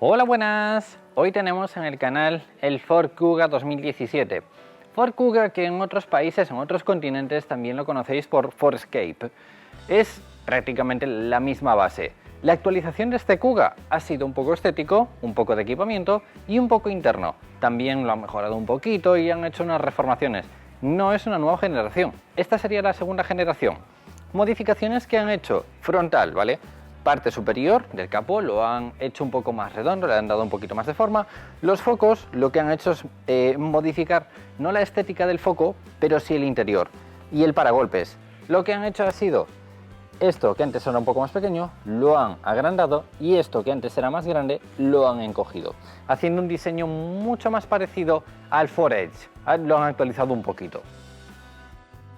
Hola, buenas. Hoy tenemos en el canal el Ford Kuga 2017. Ford Kuga que en otros países, en otros continentes también lo conocéis por Ford Escape. Es prácticamente la misma base. La actualización de este Kuga ha sido un poco estético, un poco de equipamiento y un poco interno. También lo han mejorado un poquito y han hecho unas reformaciones. No es una nueva generación, esta sería la segunda generación. Modificaciones que han hecho frontal, ¿vale? Parte superior del capó lo han hecho un poco más redondo, le han dado un poquito más de forma. Los focos lo que han hecho es modificar no la estética del foco, pero sí el interior. Y el paragolpes, lo que han hecho ha sido esto que antes era un poco más pequeño, lo han agrandado, y esto que antes era más grande, lo han encogido, haciendo un diseño mucho más parecido al Ford Edge. Lo han actualizado un poquito.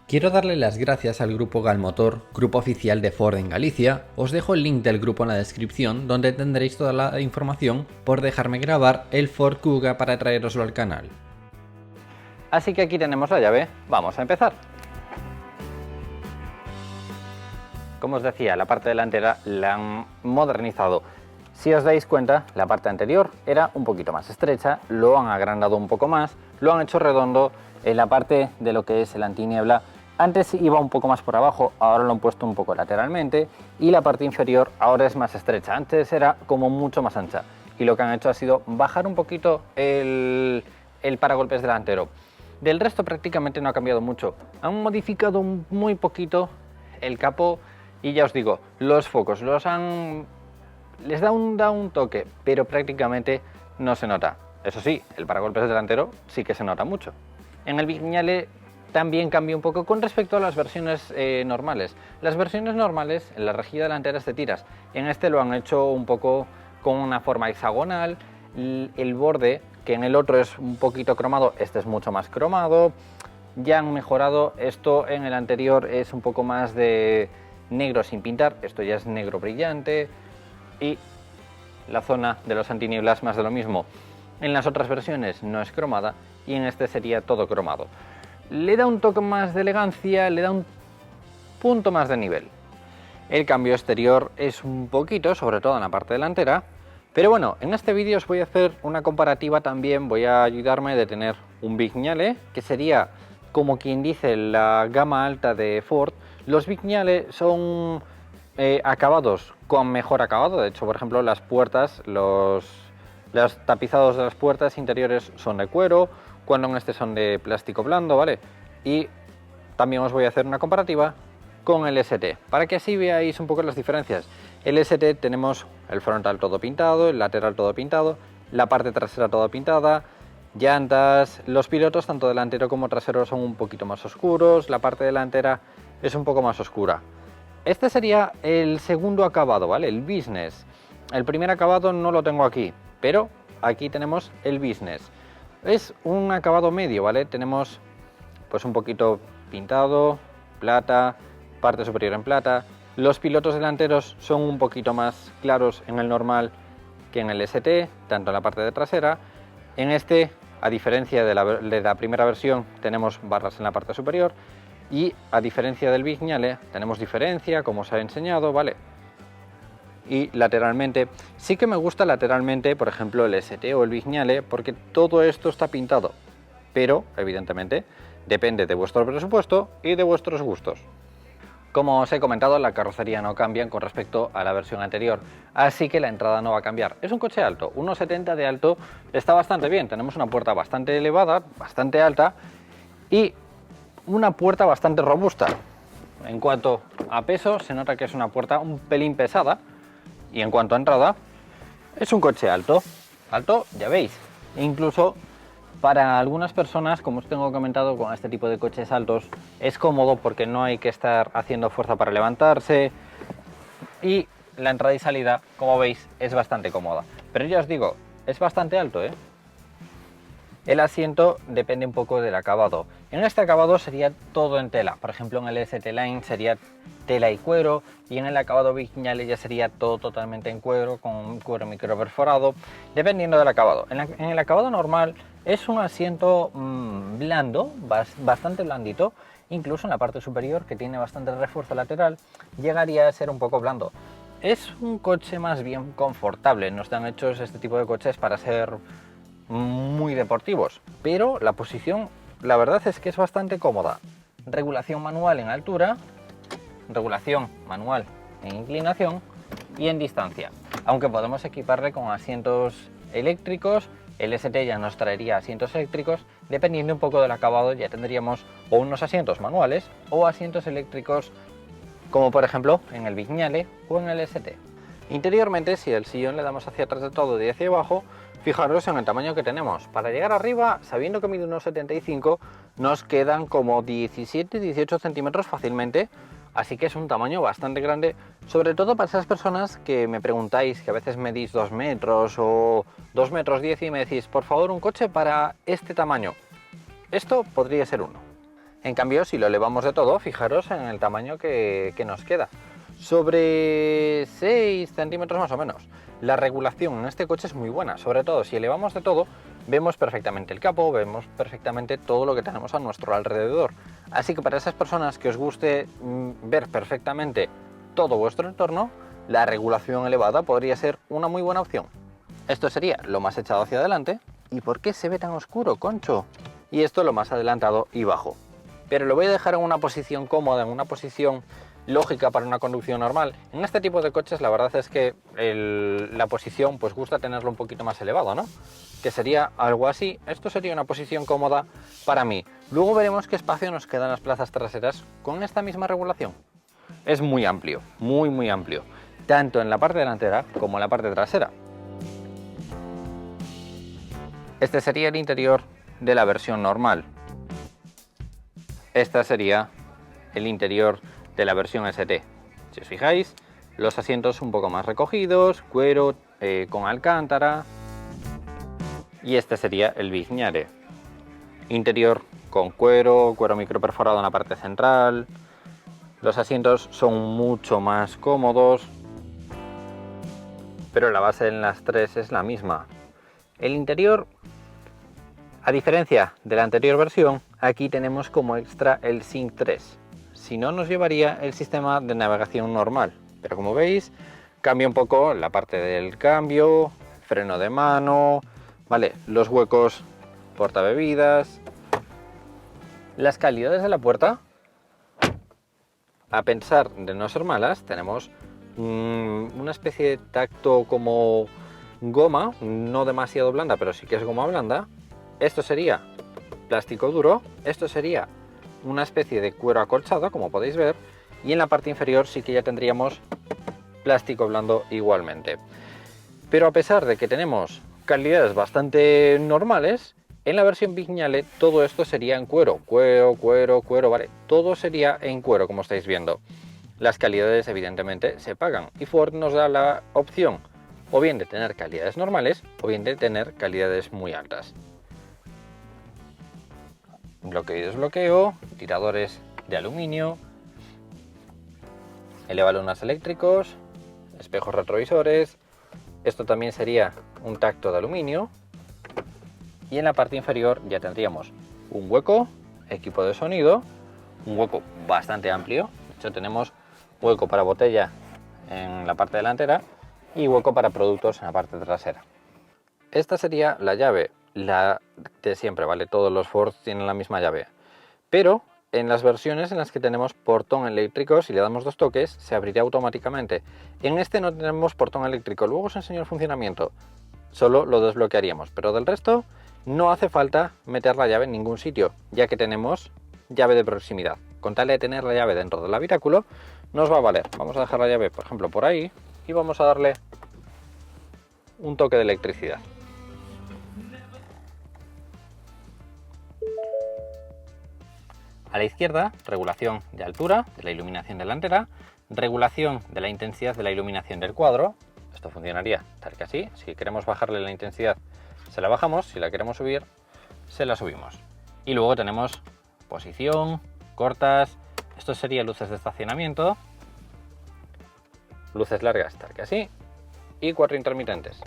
Quiero darle las gracias al grupo Galmotor, grupo oficial de Ford en Galicia. Os dejo el link del grupo en la descripción, donde tendréis toda la información por dejarme grabar el Ford Kuga para traeroslo al canal. Así que aquí tenemos la llave, vamos a empezar. Como os decía, la parte delantera la han modernizado. Si os dais cuenta, la parte anterior era un poquito más estrecha, lo han agrandado un poco más, lo han hecho redondo. En la parte de lo que es el antiniebla, antes iba un poco más por abajo, ahora lo han puesto un poco lateralmente, y la parte inferior ahora es más estrecha, antes era como mucho más ancha, y lo que han hecho ha sido bajar un poquito el paragolpes delantero. Del resto prácticamente no ha cambiado mucho, han modificado muy poquito el capó, y ya os digo, los focos les da un toque, pero prácticamente no se nota. Eso sí, el paragolpes delantero sí que se nota mucho. En el Vignale también cambia un poco con respecto a las versiones normales. Las versiones normales, en la rejilla delantera es de tiras. En este lo han hecho un poco con una forma hexagonal. El borde, que en el otro es un poquito cromado, este es mucho más cromado. Ya han mejorado. Esto en el anterior es un poco más de negro sin pintar. Esto ya es negro brillante. Y la zona de los antinieblas más de lo mismo. En las otras versiones no es cromada, y en este sería todo cromado. Le da un toque más de elegancia, le da un punto más de nivel. El cambio exterior es un poquito, sobre todo en la parte delantera, pero bueno, en este vídeo os voy a hacer una comparativa también. Voy a ayudarme de tener un Vignale, que sería como quien dice la gama alta de Ford. Los Vignale son acabados con mejor acabado. De hecho, por ejemplo, las puertas, los tapizados de las puertas interiores son de cuero, cuando en este son de plástico blando, ¿vale? Y también os voy a hacer una comparativa con el ST, para que así veáis un poco las diferencias. El ST tenemos el frontal todo pintado, el lateral todo pintado, la parte trasera toda pintada, llantas, los pilotos tanto delantero como trasero son un poquito más oscuros, la parte delantera es un poco más oscura. Este sería el segundo acabado, ¿vale? El business. El primer acabado no lo tengo aquí, pero aquí tenemos el business. Es un acabado medio, ¿vale? Tenemos pues un poquito pintado, plata, parte superior en plata. Los pilotos delanteros son un poquito más claros en el normal que en el ST, tanto en la parte de trasera. En este, a diferencia de la primera versión, tenemos barras en la parte superior, y a diferencia del Vignale tenemos diferencia, como os he enseñado, ¿vale? Y lateralmente, sí que me gusta lateralmente, por ejemplo, el ST o el Vignale, porque todo esto está pintado, pero evidentemente depende de vuestro presupuesto y de vuestros gustos. Como os he comentado, la carrocería no cambia con respecto a la versión anterior, así que la entrada no va a cambiar. Es un coche alto, 1,70 de alto, está bastante bien. Tenemos una puerta bastante elevada, bastante alta, y una puerta bastante robusta. En cuanto a peso, se nota que es una puerta un pelín pesada. Y en cuanto a entrada, es un coche alto, ya veis. Incluso para algunas personas, como os tengo comentado, con este tipo de coches altos es cómodo porque no hay que estar haciendo fuerza para levantarse, y la entrada y salida, como veis, es bastante cómoda. Pero ya os digo, es bastante alto, ¿eh? El asiento depende un poco del acabado. En este acabado sería todo en tela. Por ejemplo, en el ST Line sería tela y cuero, y en el acabado Vignale ya sería todo totalmente en cuero, con un cuero micro perforado, dependiendo del acabado. En el acabado normal es un asiento blando, bastante blandito. Incluso en la parte superior, que tiene bastante refuerzo lateral, llegaría a ser un poco blando. Es un coche más bien confortable, no están hechos este tipo de coches para ser muy deportivos, pero la posición, la verdad es que es bastante cómoda. Regulación manual en altura, regulación manual en inclinación y en distancia, aunque podemos equiparle con asientos eléctricos. El ST ya nos traería asientos eléctricos, dependiendo un poco del acabado ya tendríamos o unos asientos manuales o asientos eléctricos, como por ejemplo en el Vignale o en el ST. Interiormente, si el sillón le damos hacia atrás de todo y hacia abajo, fijaros en el tamaño que tenemos. Para llegar arriba, sabiendo que mide unos 75, nos quedan como 17-18 centímetros fácilmente, así que es un tamaño bastante grande, sobre todo para esas personas que me preguntáis, que a veces medís 2 metros o 2 metros 10 y me decís, por favor, un coche para este tamaño. Esto podría ser uno. En cambio, si lo elevamos de todo, fijaros en el tamaño que nos queda. Sobre 6 centímetros más o menos. La regulación en este coche es muy buena, sobre todo si elevamos de todo, vemos perfectamente el capó, vemos perfectamente todo lo que tenemos a nuestro alrededor. Así que para esas personas que os guste ver perfectamente todo vuestro entorno, la regulación elevada podría ser una muy buena opción. Esto sería lo más echado hacia adelante. ¿Y por qué se ve tan oscuro, Concho? Y esto lo más adelantado y bajo. Pero lo voy a dejar en una posición cómoda, en una posición lógica para una conducción normal. En este tipo de coches la verdad es que la posición pues gusta tenerlo un poquito más elevado, ¿no? Que sería algo así. Esto sería una posición cómoda para mí. Luego veremos qué espacio nos queda en las plazas traseras con esta misma regulación. Es muy amplio, muy amplio, tanto en la parte delantera como en la parte trasera. Este sería el interior de la versión normal. Esta sería el interior de la versión ST. Si os fijáis, los asientos un poco más recogidos, cuero con alcántara. Y este sería el Vignale. Interior con cuero microperforado en la parte central. Los asientos son mucho más cómodos, pero la base en las tres es la misma. El interior, a diferencia de la anterior versión, aquí tenemos como extra el Sync 3. Si no, nos llevaría el sistema de navegación normal. Pero como veis, cambia un poco la parte del cambio, freno de mano, ¿vale? Los huecos portabebidas. Las calidades de la puerta, a pesar de no ser malas, tenemos una especie de tacto como goma, no demasiado blanda, pero sí que es goma blanda. Esto sería plástico duro, esto sería una especie de cuero acolchado, como podéis ver, y en la parte inferior sí que ya tendríamos plástico blando igualmente. Pero a pesar de que tenemos calidades bastante normales, en la versión Vignale todo esto sería en cuero, vale, todo sería en cuero, como estáis viendo. Las calidades evidentemente se pagan y Ford nos da la opción o bien de tener calidades normales o bien de tener calidades muy altas. Bloqueo y desbloqueo, tiradores de aluminio, elevalunas eléctricos, espejos retrovisores. Esto también sería un tacto de aluminio. Y en la parte inferior ya tendríamos un hueco, equipo de sonido, un hueco bastante amplio. De hecho, tenemos hueco para botella en la parte delantera y hueco para productos en la parte trasera. Esta sería la llave, la de siempre, ¿vale? Todos los Ford tienen la misma llave. Pero en las versiones en las que tenemos portón eléctrico, si le damos 2 toques, se abrirá automáticamente. En este no tenemos portón eléctrico, luego os enseño el funcionamiento. Solo lo desbloquearíamos, pero del resto no hace falta meter la llave en ningún sitio, ya que tenemos llave de proximidad. Con tal de tener la llave dentro del habitáculo, nos va a valer. Vamos a dejar la llave, por ejemplo, por ahí y vamos a darle un toque de electricidad. A la izquierda, regulación de altura de la iluminación delantera, regulación de la intensidad de la iluminación del cuadro. Esto funcionaría tal que así. Si queremos bajarle la intensidad, se la bajamos. Si la queremos subir, se la subimos. Y luego tenemos posición, cortas. Esto sería luces de estacionamiento, luces largas tal que así y 4 intermitentes.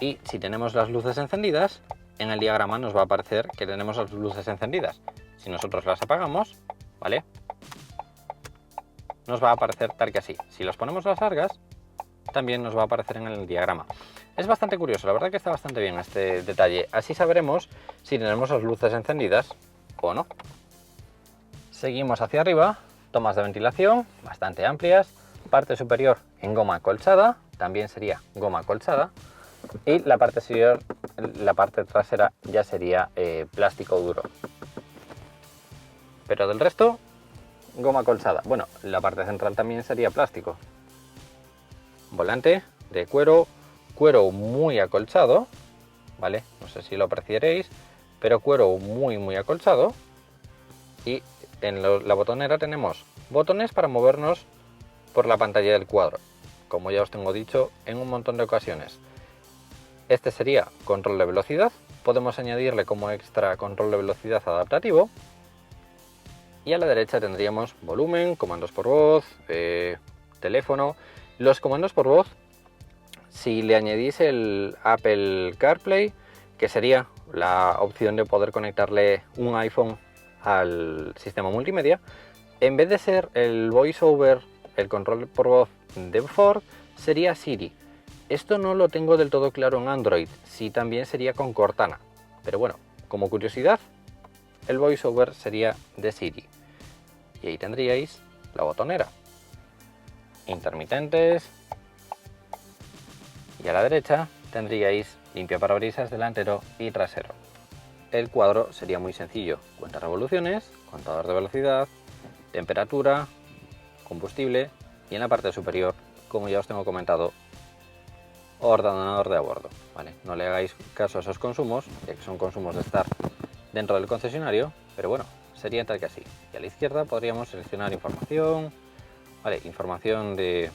Y si tenemos las luces encendidas, en el diagrama nos va a aparecer que tenemos las luces encendidas. Si nosotros las apagamos, ¿vale?, nos va a aparecer tal que así. Si las ponemos las largas, también nos va a aparecer en el diagrama. Es bastante curioso, la verdad que está bastante bien este detalle. Así sabremos si tenemos las luces encendidas o no. Seguimos hacia arriba, tomas de ventilación bastante amplias, parte superior en goma acolchada, también sería goma acolchada, y la parte trasera ya sería plástico duro. Pero del resto, goma acolchada. Bueno, la parte central también sería plástico. Volante de cuero, cuero muy acolchado, ¿vale? No sé si lo apreciaréis, pero cuero muy acolchado. Y en la botonera tenemos botones para movernos por la pantalla del cuadro, como ya os tengo dicho en un montón de ocasiones. Este sería control de velocidad, podemos añadirle como extra control de velocidad adaptativo. Y a la derecha tendríamos volumen, comandos por voz, teléfono. Los comandos por voz, si le añadís el Apple CarPlay, que sería la opción de poder conectarle un iPhone al sistema multimedia, en vez de ser el VoiceOver, el control por voz de Ford, sería Siri. Esto no lo tengo del todo claro en Android, si también sería con Cortana. Pero bueno, como curiosidad, el VoiceOver sería de Siri. Y ahí tendríais la botonera. Intermitentes. Y a la derecha tendríais limpiaparabrisas delantero y trasero. El cuadro sería muy sencillo. Cuenta revoluciones, contador de velocidad, temperatura, combustible y en la parte superior, como ya os tengo comentado, ordenador de a bordo. ¿Vale? No le hagáis caso a esos consumos, ya que son consumos de estar dentro del concesionario, pero bueno, sería tal que así. Y a la izquierda podríamos seleccionar información, ¿vale? Información de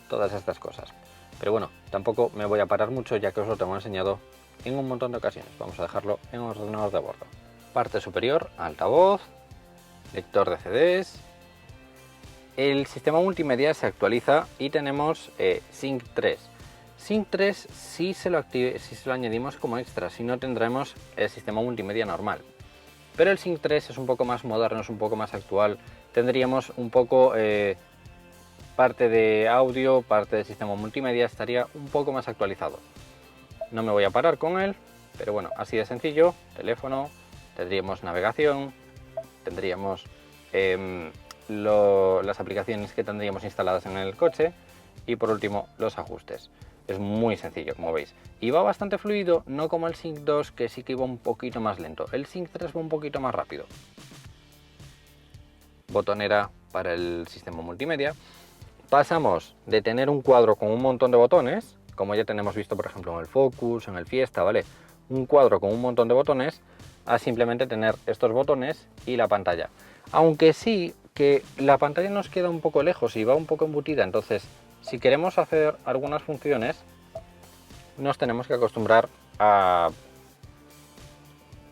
todas estas cosas. Pero bueno, tampoco me voy a parar mucho ya que os lo tengo enseñado en un montón de ocasiones. Vamos a dejarlo en ordenador de a bordo. Parte superior, altavoz, lector de CDs. El sistema multimedia se actualiza y tenemos Sync 3. Sync 3 si se lo añadimos como extra, si no tendremos el sistema multimedia normal. Pero el Sync 3 es un poco más moderno, es un poco más actual. Tendríamos un poco parte de audio, parte del sistema multimedia, estaría un poco más actualizado. No me voy a parar con él, pero bueno, así de sencillo. Teléfono, tendríamos navegación, tendríamos las aplicaciones que tendríamos instaladas en el coche y por último los ajustes. Es muy sencillo, como veis, y va bastante fluido, no como el Sync 2 que sí que iba un poquito más lento. El Sync 3 va un poquito más rápido. Botonera para el sistema multimedia. Pasamos de tener un cuadro con un montón de botones, como ya tenemos visto por ejemplo en el Focus, en el Fiesta, ¿vale? Un cuadro con un montón de botones, a simplemente tener estos botones y la pantalla. Aunque sí que la pantalla nos queda un poco lejos y va un poco embutida, entonces si queremos hacer algunas funciones nos tenemos que acostumbrar a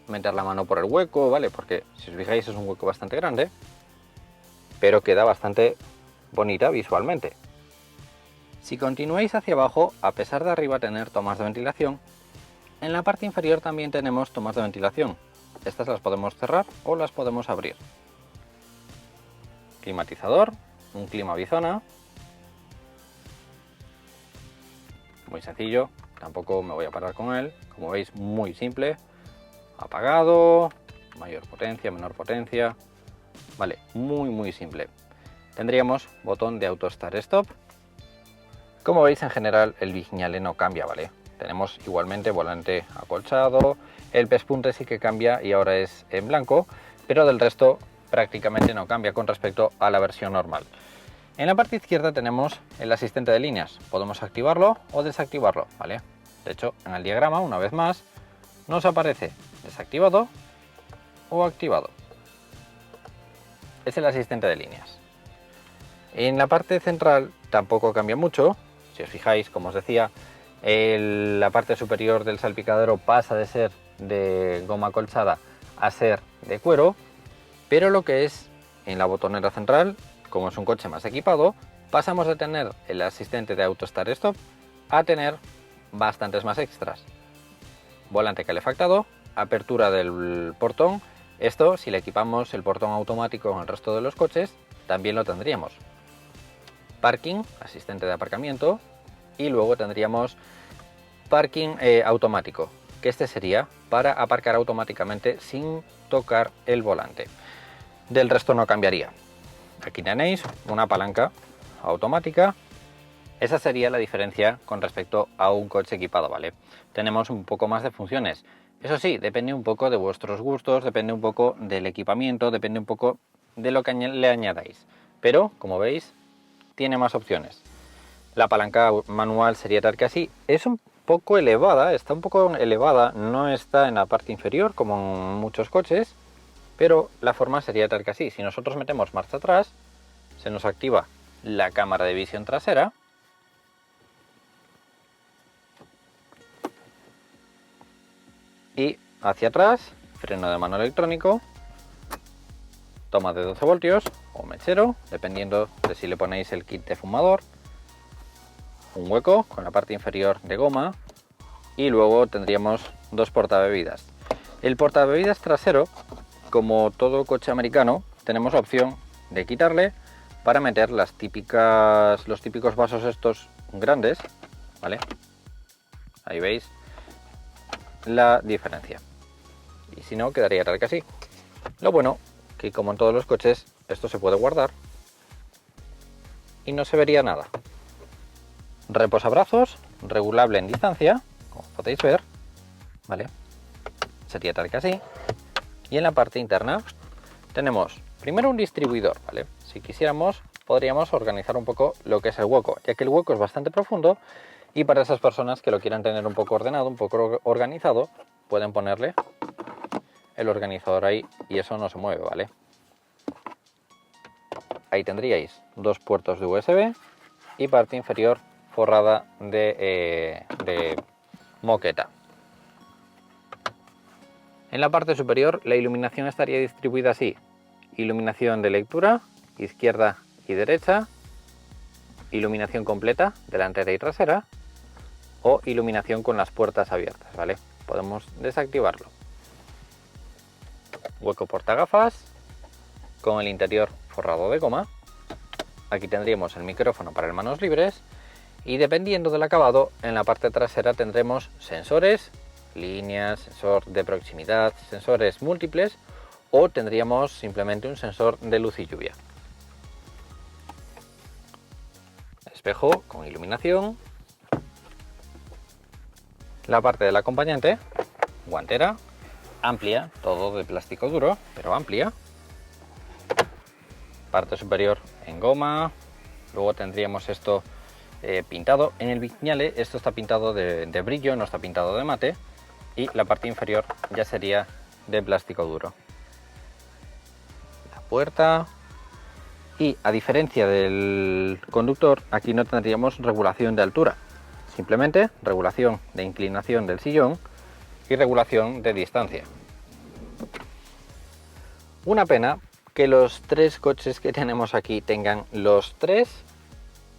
meter la mano por el hueco, ¿vale? Porque si os fijáis es un hueco bastante grande, pero queda bastante bonita visualmente. Si continuáis hacia abajo, a pesar de arriba tener tomas de ventilación, en la parte inferior también tenemos tomas de ventilación. Estas las podemos cerrar o las podemos abrir. Climatizador, un clima bizona. Muy sencillo, tampoco me voy a parar con él. Como veis, muy simple. Apagado, mayor potencia, menor potencia. Vale, muy simple. Tendríamos botón de Auto Start Stop. Como veis, en general el Vignale no cambia, ¿vale? Tenemos igualmente volante acolchado, el pespunte sí que cambia y ahora es en blanco, pero del resto prácticamente no cambia con respecto a la versión normal. En la parte izquierda tenemos el asistente de líneas, podemos activarlo o desactivarlo, ¿vale? De hecho, en el diagrama, una vez más, nos aparece desactivado o activado. Es el asistente de líneas. En la parte central tampoco cambia mucho. Si os fijáis, como os decía, la parte superior del salpicadero pasa de ser de goma acolchada a ser de cuero, pero lo que es en la botonera central, como es un coche más equipado, pasamos de tener el asistente de Auto Start Stop a tener bastantes más extras. Volante calefactado, apertura del portón. Esto, si le equipamos el portón automático en el resto de los coches, también lo tendríamos. Parking, asistente de aparcamiento, y luego tendríamos parking automático, que este sería para aparcar automáticamente sin tocar el volante. Del resto no cambiaría. Aquí tenéis una palanca automática. Esa sería la diferencia con respecto a un coche equipado, ¿vale? Tenemos un poco más de funciones. Eso sí, depende un poco de vuestros gustos, depende un poco del equipamiento, depende un poco de lo que le añadáis. Pero, como veis, tiene más opciones. La palanca manual sería tal que así. Es un poco elevada, está un poco elevada, no está en la parte inferior como en muchos coches, pero la forma sería tal que así. Si nosotros metemos marcha atrás, se nos activa la cámara de visión trasera. Y hacia atrás, freno de mano electrónico, toma de 12 voltios o mechero, dependiendo de si le ponéis el kit de fumador, un hueco con la parte inferior de goma y luego tendríamos dos portabebidas. El portabebidas trasero, como todo coche americano, tenemos la opción de quitarle para meter los típicos vasos estos grandes, ¿vale? Ahí veis la diferencia. Y si no, quedaría tal que así. Lo bueno, que como en todos los coches, esto se puede guardar y no se vería nada. Reposabrazos, regulable en distancia, como podéis ver, ¿vale? Sería tal que así. Y en la parte interna tenemos primero un distribuidor, ¿vale? Si quisiéramos, podríamos organizar un poco lo que es el hueco, ya que el hueco es bastante profundo y para esas personas que lo quieran tener un poco ordenado, un poco organizado, pueden ponerle el organizador ahí y eso no se mueve, ¿vale? Ahí tendríais dos puertos de USB y parte inferior forrada de moqueta. En la parte superior la iluminación estaría distribuida así: iluminación de lectura, izquierda y derecha, iluminación completa, delantera y trasera, o iluminación con las puertas abiertas, ¿vale? Podemos desactivarlo. Hueco portagafas, con el interior forrado de goma. Aquí tendríamos el micrófono para el manos libres y dependiendo del acabado, en la parte trasera tendremos sensores, líneas, sensor de proximidad, sensores múltiples o tendríamos simplemente un sensor de luz y lluvia. Espejo con iluminación. La parte del acompañante, guantera, amplia, todo de plástico duro, pero amplia. Parte superior en goma. Luego tendríamos esto pintado. En el Vignale esto está pintado de brillo, no está pintado de mate. Y la parte inferior ya sería de plástico duro. La puerta. Y a diferencia del conductor, aquí no tendríamos regulación de altura. Simplemente regulación de inclinación del sillón y regulación de distancia. Una pena que los tres coches que tenemos aquí tengan los tres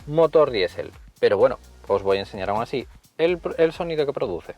motor diésel, pero bueno, os voy a enseñar aún así el sonido que produce.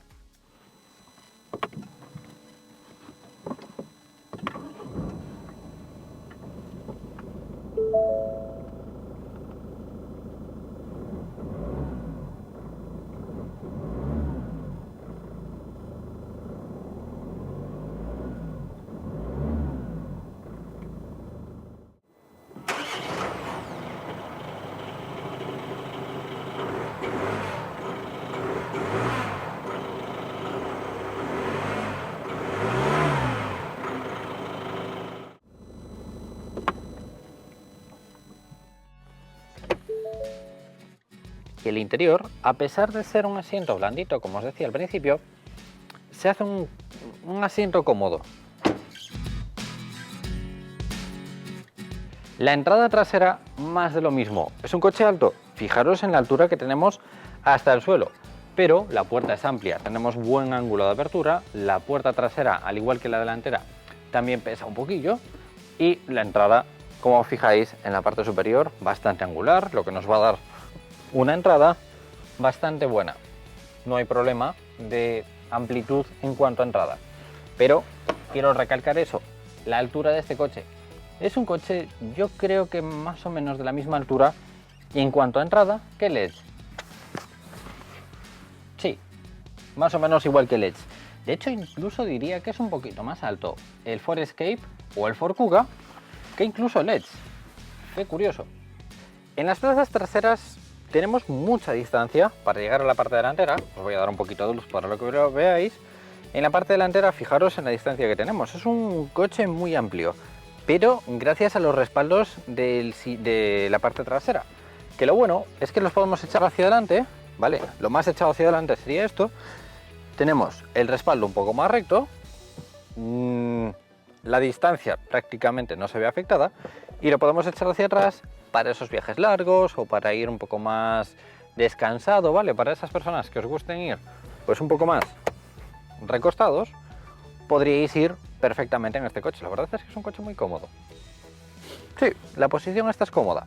Y el interior, a pesar de ser un asiento blandito, como os decía al principio, se hace un asiento cómodo. La entrada trasera, más de lo mismo. Es un coche alto, fijaros en la altura que tenemos hasta el suelo, pero la puerta es amplia, tenemos buen ángulo de apertura, la puerta trasera, al igual que la delantera, también pesa un poquillo y la entrada, como os fijáis, en la parte superior, bastante angular, lo que nos va a dar una entrada bastante buena. No hay problema de amplitud en cuanto a entrada. Pero quiero recalcar eso, la altura de este coche. Es un coche, yo creo que más o menos de la misma altura en cuanto a entrada que el Edge. Sí, más o menos igual que el Edge. De hecho, incluso diría que es un poquito más alto el Ford Escape o el Ford Kuga que incluso el Edge. Qué curioso. En las plazas traseras tenemos mucha distancia para llegar a la parte delantera. Os voy a dar un poquito de luz para que lo veáis. En la parte delantera, fijaros en la distancia que tenemos. Es un coche muy amplio, pero gracias a los respaldos de la parte trasera. Que lo bueno es que los podemos echar hacia adelante, ¿vale? Lo más echado hacia adelante sería esto. Tenemos el respaldo un poco más recto. La distancia prácticamente no se ve afectada. Y lo podemos echar hacia atrás para esos viajes largos o para ir un poco más descansado, ¿vale? Para esas personas que os gusten ir pues un poco más recostados, podríais ir perfectamente en este coche. La verdad es que es un coche muy cómodo. Sí, la posición esta es cómoda.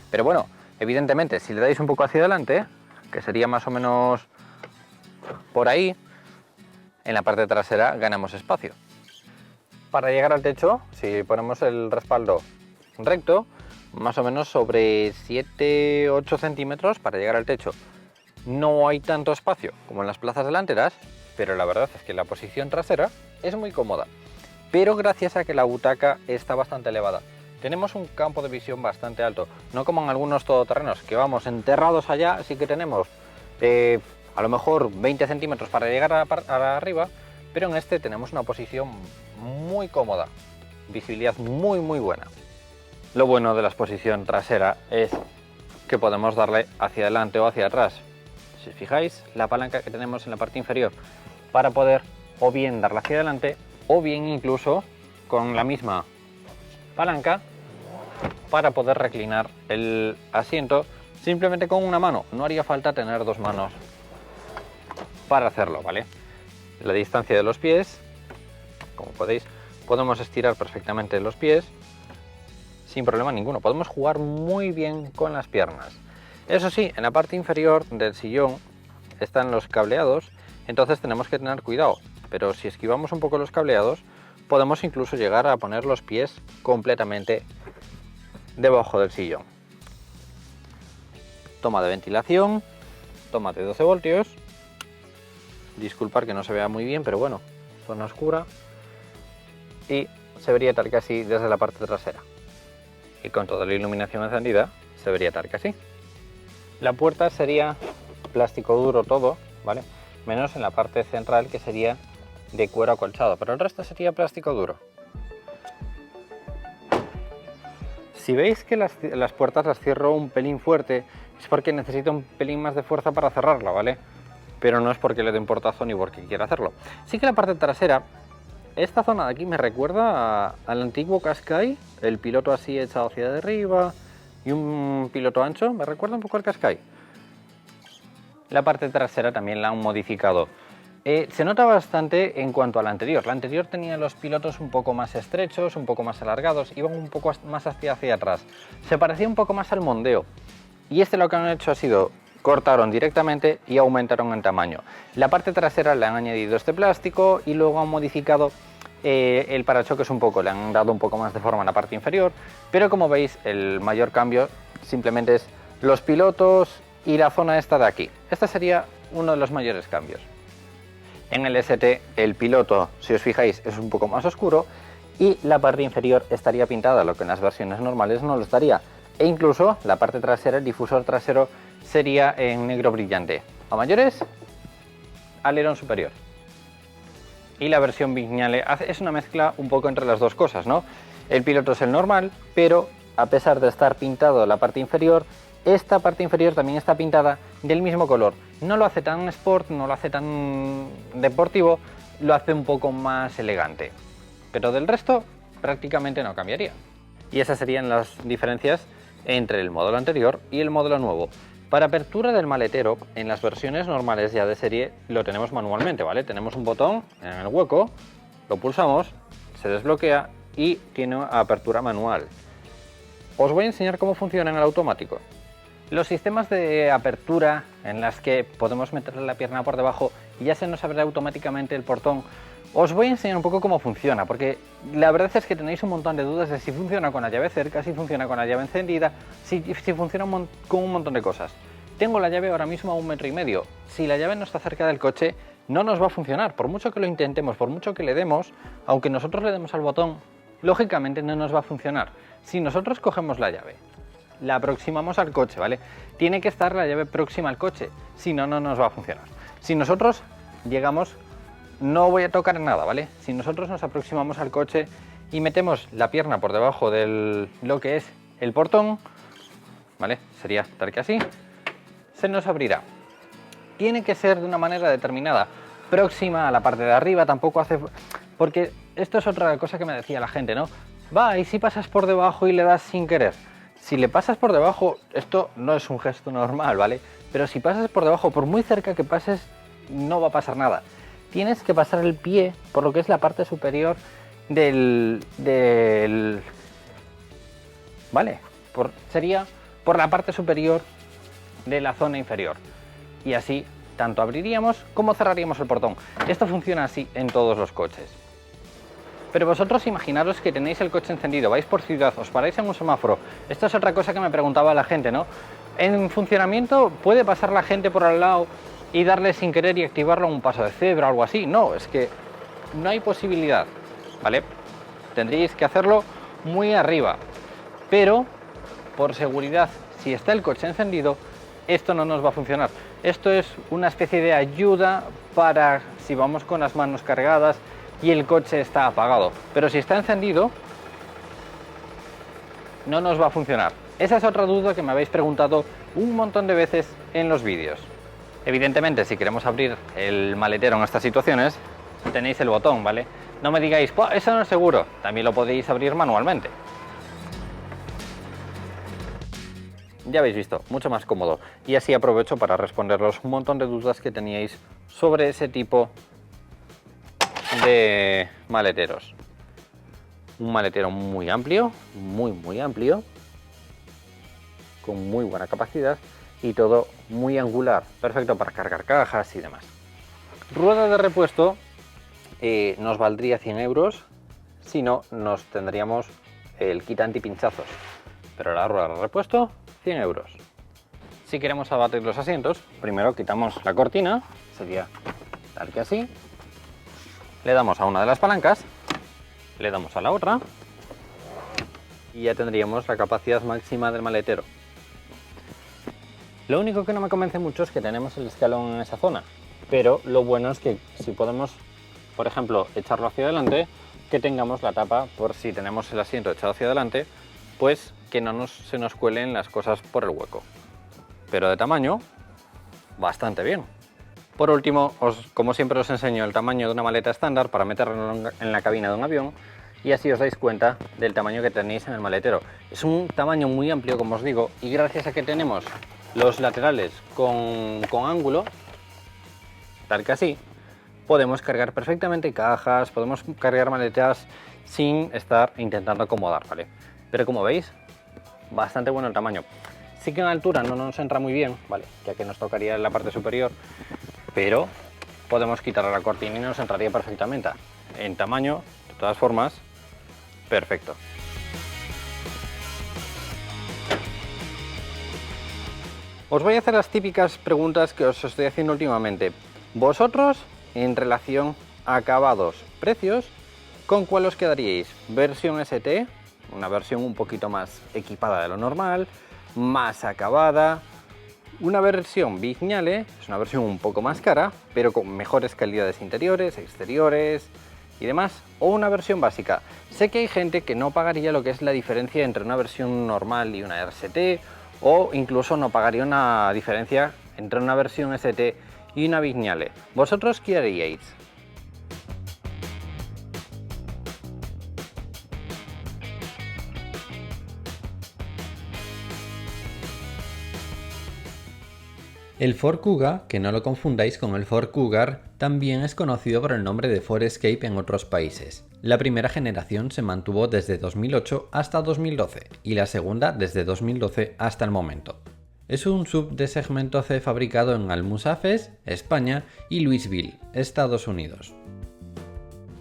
Pero bueno, evidentemente, si le dais un poco hacia adelante, que sería más o menos por ahí, en la parte trasera ganamos espacio. Para llegar al techo, si ponemos el respaldo recto, más o menos sobre 7-8 centímetros para llegar al techo. No hay tanto espacio como en las plazas delanteras, pero la verdad es que la posición trasera es muy cómoda. Pero gracias a que la butaca está bastante elevada. Tenemos un campo de visión bastante alto, no como en algunos todoterrenos que vamos enterrados allá, así que tenemos a lo mejor 20 centímetros para llegar a arriba, pero en este tenemos una posición muy cómoda, visibilidad muy buena. Lo bueno de la exposición trasera es que podemos darle hacia adelante o hacia atrás. Si os fijáis, la palanca que tenemos en la parte inferior para poder o bien darle hacia adelante o bien incluso con la misma palanca para poder reclinar el asiento simplemente con una mano. No haría falta tener dos manos para hacerlo, ¿vale? La distancia de los pies, como podemos estirar perfectamente los pies sin problema ninguno. Podemos jugar muy bien con las piernas. Eso sí, en la parte inferior del sillón están los cableados, entonces tenemos que tener cuidado. Pero si esquivamos un poco los cableados, podemos incluso llegar a poner los pies completamente debajo del sillón. Toma de ventilación, toma de 12 voltios. Disculpar que no se vea muy bien, pero bueno, zona oscura. Y se vería tal que así desde la parte trasera. Y con toda la iluminación encendida, se vería tal que así. La puerta sería plástico duro todo, ¿vale? Menos en la parte central, que sería de cuero acolchado, pero el resto sería plástico duro. Si veis que las puertas las cierro un pelín fuerte, es porque necesito un pelín más de fuerza para cerrarla, ¿vale? Pero no es porque le dé un portazo ni porque quiera hacerlo. Sí que la parte trasera, esta zona de aquí me recuerda al antiguo Qashqai, el piloto así echado hacia arriba y un piloto ancho, me recuerda un poco al Qashqai. La parte trasera también la han modificado. Se nota bastante en cuanto a la anterior. La anterior tenía los pilotos un poco más estrechos, un poco más alargados, iban un poco más hacia atrás. Se parecía un poco más al Mondeo. Y lo que han hecho ha sido cortaron directamente y aumentaron en tamaño. La parte trasera le han añadido este plástico y luego han modificado el parachoques un poco, le han dado un poco más de forma en la parte inferior, pero como veis el mayor cambio simplemente es los pilotos y la zona esta de aquí. Este sería uno de los mayores cambios. En el ST el piloto, si os fijáis, es un poco más oscuro y la parte inferior estaría pintada, lo que en las versiones normales no lo estaría. E incluso la parte trasera, el difusor trasero, sería en negro brillante. A mayores, alerón superior. Y la versión Vignale es una mezcla un poco entre las dos cosas, ¿no? El piloto es el normal, pero a pesar de estar pintado la parte inferior, esta parte inferior también está pintada del mismo color. No lo hace tan sport, no lo hace tan deportivo, lo hace un poco más elegante. Pero del resto prácticamente no cambiaría. Y esas serían las diferencias entre el modelo anterior y el modelo nuevo. Para apertura del maletero, en las versiones normales ya de serie lo tenemos manualmente, ¿vale? Tenemos un botón en el hueco, lo pulsamos, se desbloquea y tiene apertura manual. Os voy a enseñar cómo funciona en el automático. Los sistemas de apertura en las que podemos meterle la pierna por debajo y ya se nos abre automáticamente el portón, os voy a enseñar un poco cómo funciona, porque la verdad es que tenéis un montón de dudas de si funciona con la llave cerca, si funciona con la llave encendida, si funciona con un montón de cosas. Tengo la llave ahora mismo a 1,5 metros. Si la llave no está cerca del coche, no nos va a funcionar. Por mucho que lo intentemos, por mucho que le demos, aunque nosotros le demos al botón, lógicamente no nos va a funcionar. Si nosotros cogemos la llave, la aproximamos al coche, ¿vale? Tiene que estar la llave próxima al coche, si no, no nos va a funcionar. Si nosotros llegamos, no voy a tocar nada, ¿vale? Si nosotros nos aproximamos al coche y metemos la pierna por debajo de lo que es el portón, ¿vale? Sería tal que así, se nos abrirá. Tiene que ser de una manera determinada, próxima a la parte de arriba, tampoco hace... Porque esto es otra cosa que me decía la gente, ¿no? Va, y si pasas por debajo y le das sin querer. Si le pasas por debajo, esto no es un gesto normal, ¿vale? Pero si pasas por debajo, por muy cerca que pases, no va a pasar nada. Tienes que pasar el pie por lo que es la parte superior ¿vale? Sería por la parte superior de la zona inferior. Y así, tanto abriríamos como cerraríamos el portón. Esto funciona así en todos los coches. Pero vosotros imaginaros que tenéis el coche encendido, vais por ciudad, os paráis en un semáforo. Esto es otra cosa que me preguntaba la gente, ¿no? En funcionamiento, ¿puede pasar la gente por al lado y darle sin querer y activarlo en un paso de cebra o algo así? No, es que no hay posibilidad, ¿vale? Tendríais que hacerlo muy arriba. Pero, por seguridad, si está el coche encendido, esto no nos va a funcionar. Esto es una especie de ayuda para si vamos con las manos cargadas y el coche está apagado, pero si está encendido no nos va a funcionar. Esa es otra duda que me habéis preguntado un montón de veces en los vídeos. Evidentemente, si queremos abrir el maletero en estas situaciones, tenéis el botón, ¿vale? No me digáis, eso no es seguro, también lo podéis abrir manualmente. Ya habéis visto, mucho más cómodo, y así aprovecho para responderos un montón de dudas que teníais sobre ese tipo de maleteros. Un maletero muy amplio, muy amplio, con muy buena capacidad y todo muy angular, perfecto para cargar cajas y demás. Rueda de repuesto nos valdría 100 euros, si no nos tendríamos el kit antipinchazos, pero la rueda de repuesto 100 euros. Si queremos abatir los asientos, primero quitamos la cortina, sería tal que así. Le damos a una de las palancas, le damos a la otra y ya tendríamos la capacidad máxima del maletero. Lo único que no me convence mucho es que tenemos el escalón en esa zona, pero lo bueno es que si podemos, por ejemplo, echarlo hacia adelante, que tengamos la tapa por si tenemos el asiento echado hacia adelante, pues que no se nos cuelen las cosas por el hueco. Pero de tamaño, bastante bien. Por último, como siempre os enseño el tamaño de una maleta estándar para meterlo en la cabina de un avión y así os dais cuenta del tamaño que tenéis en el maletero. Es un tamaño muy amplio, como os digo, y gracias a que tenemos los laterales con ángulo, tal que así, podemos cargar perfectamente cajas, podemos cargar maletas sin estar intentando acomodar, ¿vale? Pero como veis, bastante bueno el tamaño. Sí que en altura no nos entra muy bien, ¿vale? Ya que nos tocaría en la parte superior, pero podemos quitar la cortina y nos entraría perfectamente. En tamaño, de todas formas, perfecto. Os voy a hacer las típicas preguntas que os estoy haciendo últimamente. Vosotros, en relación a acabados, precios, ¿con cuál os quedaríais? ¿Versión ST? Una versión un poquito más equipada de lo normal, más acabada. Una versión Vignale, es una versión un poco más cara, pero con mejores calidades interiores, exteriores y demás. O una versión básica. Sé que hay gente que no pagaría lo que es la diferencia entre una versión normal y una RST, o incluso no pagaría una diferencia entre una versión ST y una Vignale. ¿Vosotros qué haríais? El Ford Kuga, que no lo confundáis con el Ford Cougar, también es conocido por el nombre de Ford Escape en otros países. La primera generación se mantuvo desde 2008 hasta 2012 y la segunda desde 2012 hasta el momento. Es un sub de segmento C fabricado en Almusafes, España, y Louisville, Estados Unidos.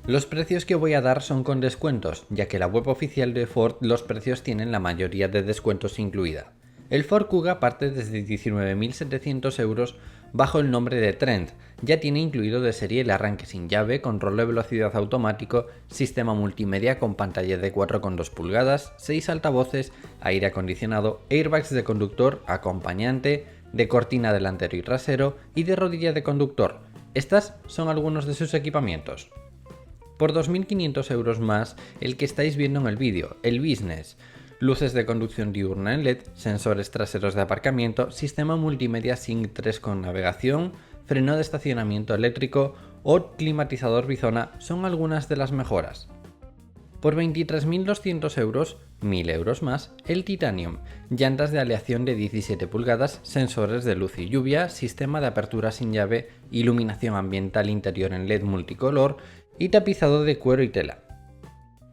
Los precios que voy a dar son con descuentos, ya que la web oficial de Ford los precios tienen la mayoría de descuentos incluida. El Ford Kuga parte desde 19.700 euros bajo el nombre de Trend. Ya tiene incluido de serie el arranque sin llave, control de velocidad automático, sistema multimedia con pantalla de 4,2 pulgadas, 6 altavoces, aire acondicionado, airbags de conductor, acompañante, de cortina delantero y trasero y de rodilla de conductor. Estas son algunos de sus equipamientos. Por 2.500 euros más, el que estáis viendo en el vídeo, el Business. Luces de conducción diurna en LED, sensores traseros de aparcamiento, sistema multimedia Sync 3 con navegación, freno de estacionamiento eléctrico o climatizador bizona son algunas de las mejoras. Por 23.200 euros, 1.000 euros más, el Titanium, llantas de aleación de 17 pulgadas, sensores de luz y lluvia, sistema de apertura sin llave, iluminación ambiental interior en LED multicolor y tapizado de cuero y tela.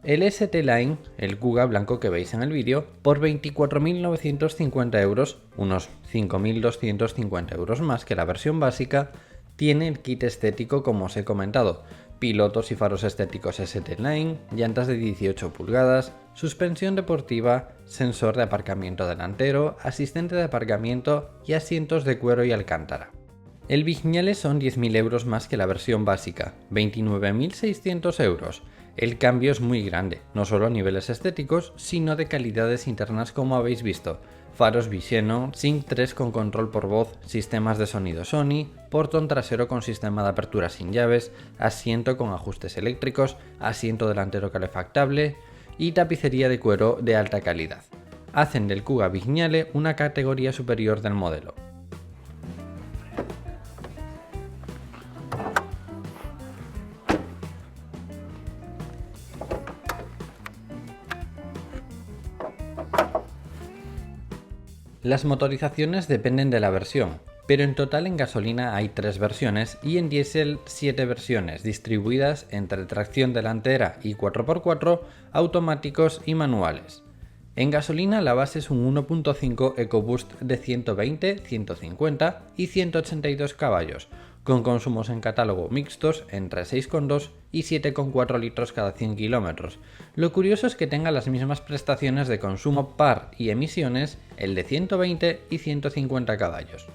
El ST-Line, el Kuga blanco que veis en el vídeo, por 24.950 euros, unos 5.250 euros más que la versión básica, tiene el kit estético como os he comentado, pilotos y faros estéticos ST-Line, llantas de 18 pulgadas, suspensión deportiva, sensor de aparcamiento delantero, asistente de aparcamiento y asientos de cuero y alcántara. El Vignale son 10.000 euros más que la versión básica, 29.600 euros. El cambio es muy grande, no solo a niveles estéticos, sino de calidades internas como habéis visto. Faros Viceno, Sync 3 con control por voz, sistemas de sonido Sony, portón trasero con sistema de apertura sin llaves, asiento con ajustes eléctricos, asiento delantero calefactable y tapicería de cuero de alta calidad. Hacen del Kuga Vignale una categoría superior del modelo. Las motorizaciones dependen de la versión, pero en total en gasolina hay 3 versiones y en diésel 7 versiones distribuidas entre tracción delantera y 4x4, automáticos y manuales. En gasolina la base es un 1.5 EcoBoost de 120, 150 y 182 caballos, con consumos en catálogo mixtos entre 6,2 y 7,4 litros cada 100 kilómetros. Lo curioso es que tenga las mismas prestaciones de consumo par y emisiones, el de 120 y 150 caballos.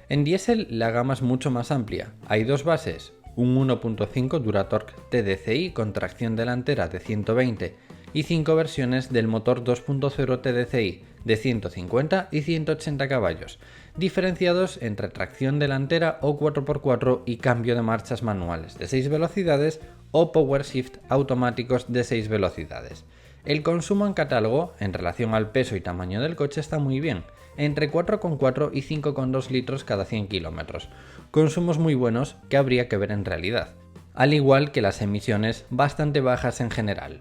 En diésel la gama es mucho más amplia, hay dos bases, un 1.5 Duratorq TDCi con tracción delantera de 120 y 5 versiones del motor 2.0 TDCi de 150 y 180 caballos, diferenciados entre tracción delantera o 4x4 y cambio de marchas manuales de 6 velocidades o power shift automáticos de 6 velocidades. El consumo en catálogo, en relación al peso y tamaño del coche, está muy bien, entre 4,4 y 5,2 litros cada 100 kilómetros, consumos muy buenos que habría que ver en realidad, al igual que las emisiones bastante bajas en general.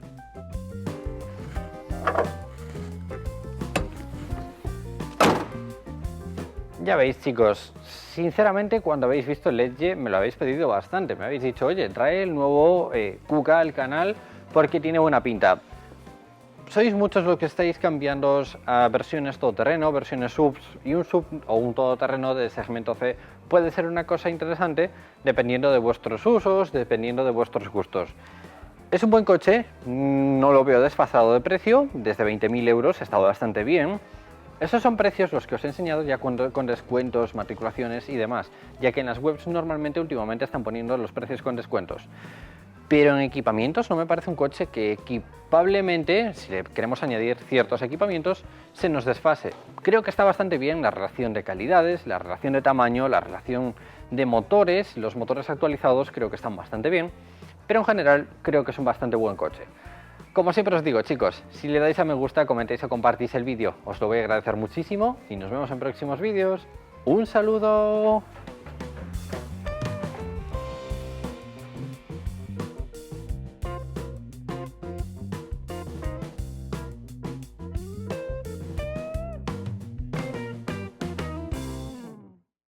Ya veis, chicos, sinceramente cuando habéis visto el Edge me lo habéis pedido bastante, me habéis dicho, oye, trae el nuevo Kuga al canal porque tiene buena pinta. Sois muchos los que estáis cambiando a versiones todoterreno, versiones subs, y un sub o un todoterreno de segmento C puede ser una cosa interesante dependiendo de vuestros usos, dependiendo de vuestros gustos. Es un buen coche, no lo veo desfasado de precio, desde 20.000 euros está bastante bien. Esos son precios los que os he enseñado ya con descuentos, matriculaciones y demás, ya que en las webs normalmente últimamente están poniendo los precios con descuentos. Pero en equipamientos no me parece un coche que equipablemente, si le queremos añadir ciertos equipamientos, se nos desfase. Creo que está bastante bien la relación de calidades, la relación de tamaño, la relación de motores, los motores actualizados creo que están bastante bien, pero en general creo que es un bastante buen coche. Como siempre os digo, chicos, si le dais a me gusta, comentáis o compartís el vídeo, os lo voy a agradecer muchísimo y nos vemos en próximos vídeos. ¡Un saludo!